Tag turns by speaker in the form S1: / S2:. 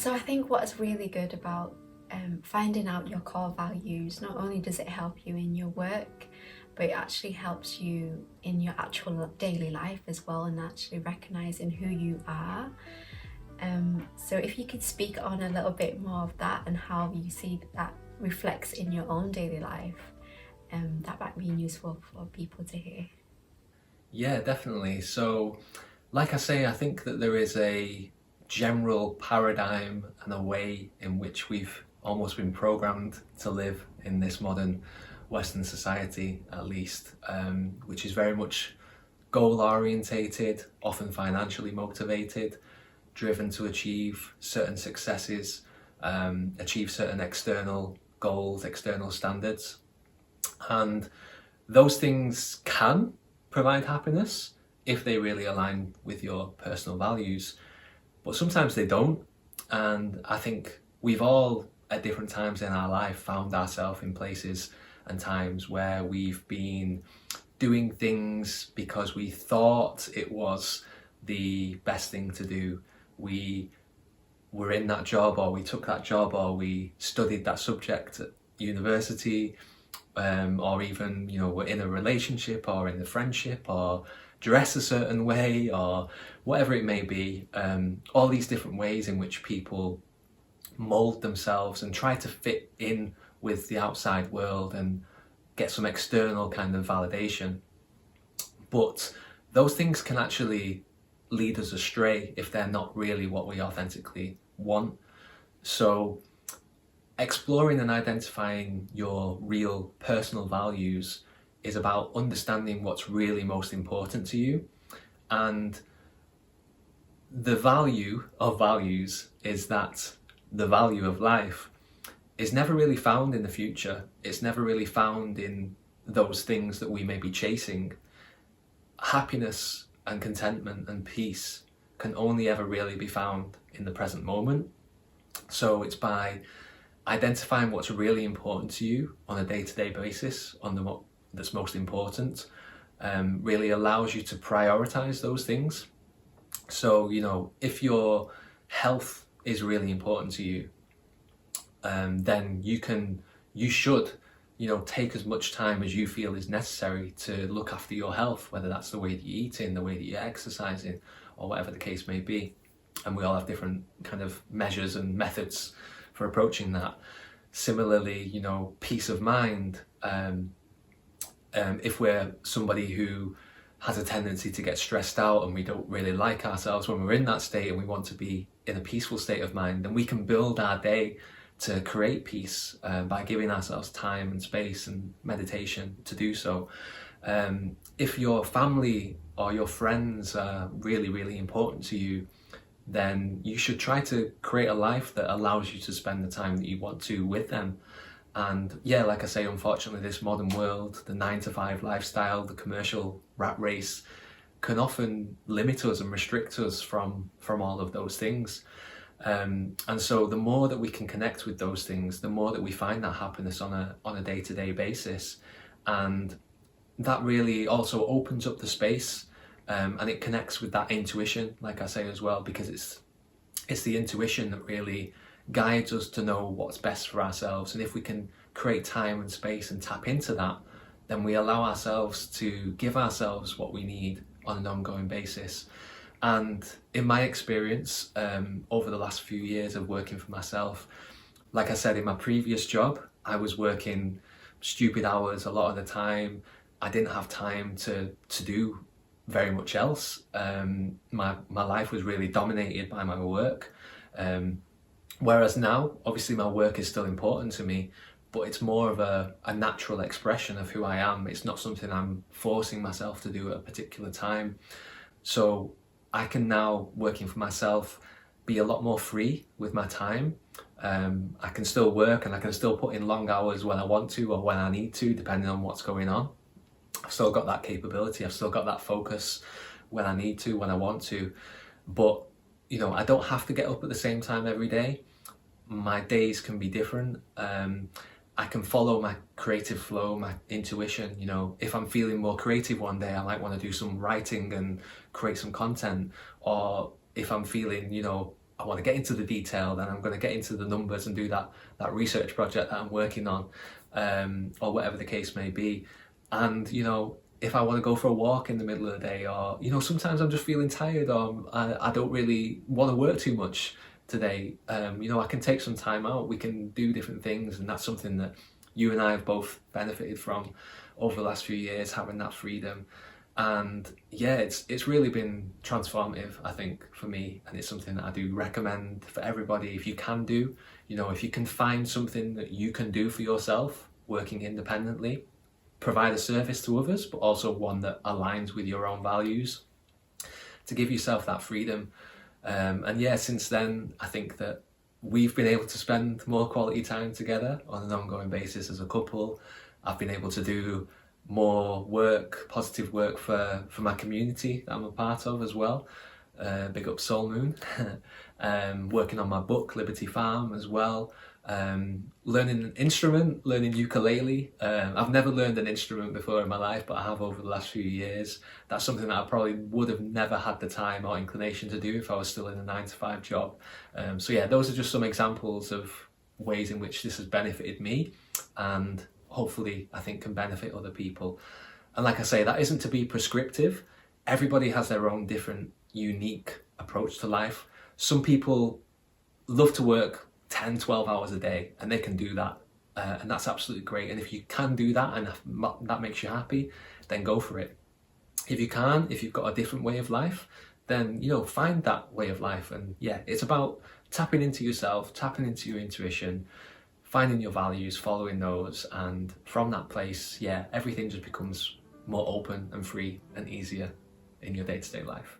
S1: So I think what's really good about finding out your core values, not only does it help you in your work, but it actually helps you in your actual daily life as well, and actually recognizing who you are. So if you could speak on a little bit more of that and how you see that reflects in your own daily life, that might be useful for people to hear.
S2: Yeah, definitely. So, like I say, I think that there is a general paradigm and a way in which we've almost been programmed to live in this modern Western society, at least, which is very much goal orientated, often financially motivated, driven to achieve certain successes, achieve certain external goals, external standards. And those things can provide happiness if they really align with your personal values, but sometimes they don't. And I think we've all at different times in our life found ourselves in places and times where we've been doing things because we thought it was the best thing to do. We were in that job, or we took that job, or we studied that subject at university, or even, we're in a relationship or in a friendship, or dress a certain way, or whatever it may be. All these different ways in which people mold themselves and try to fit in with the outside world and get some external kind of validation. But those things can actually lead us astray if they're not really what we authentically want. So exploring and identifying your real personal values is about understanding what's really most important to you. And the value of values is that the value of life is never really found in the future. It's never really found in those things that we may be chasing. Happiness and contentment and peace can only ever really be found in the present moment. So it's by identifying what's really important to you on a day-to-day basis, on what that's most important, really allows you to prioritize those things. So, if your health is really important to you, then you should, take as much time as you feel is necessary to look after your health, whether that's the way that you're eating, the way that you're exercising, or whatever the case may be. And we all have different kind of measures and methods for approaching that. Similarly, peace of mind. If we're somebody who has a tendency to get stressed out and we don't really like ourselves when we're in that state, and we want to be in a peaceful state of mind, then we can build our day to create peace by giving ourselves time and space and meditation to do so. If your family or your friends are really, really important to you, then you should try to create a life that allows you to spend the time that you want to with them. And yeah, like I say, unfortunately, this modern world, the 9-to-5 lifestyle, the commercial rat race, can often limit us and restrict us from all of those things. And so the more that we can connect with those things, the more that we find that happiness on a day-to-day basis. And that really also opens up the space, and it connects with that intuition, like I say as well, because it's the intuition that really guides us to know what's best for ourselves. And if we can create time and space and tap into that, then we allow ourselves to give ourselves what we need on an ongoing basis. And in my experience, over the last few years of working for myself, like I said, in my previous job, I was working stupid hours a lot of the time. I didn't have time to do very much else. My life was really dominated by my work. Whereas now, obviously my work is still important to me, but it's more of a natural expression of who I am. It's not something I'm forcing myself to do at a particular time. So I can now, working for myself, be a lot more free with my time. I can still work and I can still put in long hours when I want to or when I need to, depending on what's going on. I've still got that capability. I've still got that focus when I need to, when I want to. But, I don't have to get up at the same time every day. My days can be different. I can follow my creative flow, my intuition. If I'm feeling more creative one day, I might want to do some writing and create some content. Or if I'm feeling, I want to get into the detail, then I'm going to get into the numbers and do that research project that I'm working on, or whatever the case may be. And, you know, if I want to go for a walk in the middle of the day, or, you know, sometimes I'm just feeling tired, or I don't really want to work too much today, you know, I can take some time out, we can do different things, and that's something that you and I have both benefited from over the last few years, having that freedom. And yeah, it's really been transformative, I think, for me, and it's something that I do recommend for everybody. If you can do, you know, if you can find something that you can do for yourself, working independently, provide a service to others, but also one that aligns with your own values, to give yourself that freedom. And yeah, since then, I think that we've been able to spend more quality time together on an ongoing basis as a couple. I've been able to do more work, positive work for my community that I'm a part of as well. Big up Soul Moon. Working on my book, Liberty Farm, as well. Learning an instrument, learning ukulele. I've never learned an instrument before in my life, but I have over the last few years. That's something that I probably would have never had the time or inclination to do if I was still in a 9-to-5 job. So yeah, those are just some examples of ways in which this has benefited me, and hopefully I think can benefit other people. And like I say, that isn't to be prescriptive. Everybody has their own different, unique approach to life. Some people love to work 10-12 hours a day, and they can do that, and that's absolutely great. And if you can do that and that makes you happy, then go for it. If you can't, if you've got a different way of life, then, you know, find that way of life. And yeah, it's about tapping into yourself, tapping into your intuition, finding your values, following those, and from that place, yeah, everything just becomes more open and free and easier in your day-to-day life.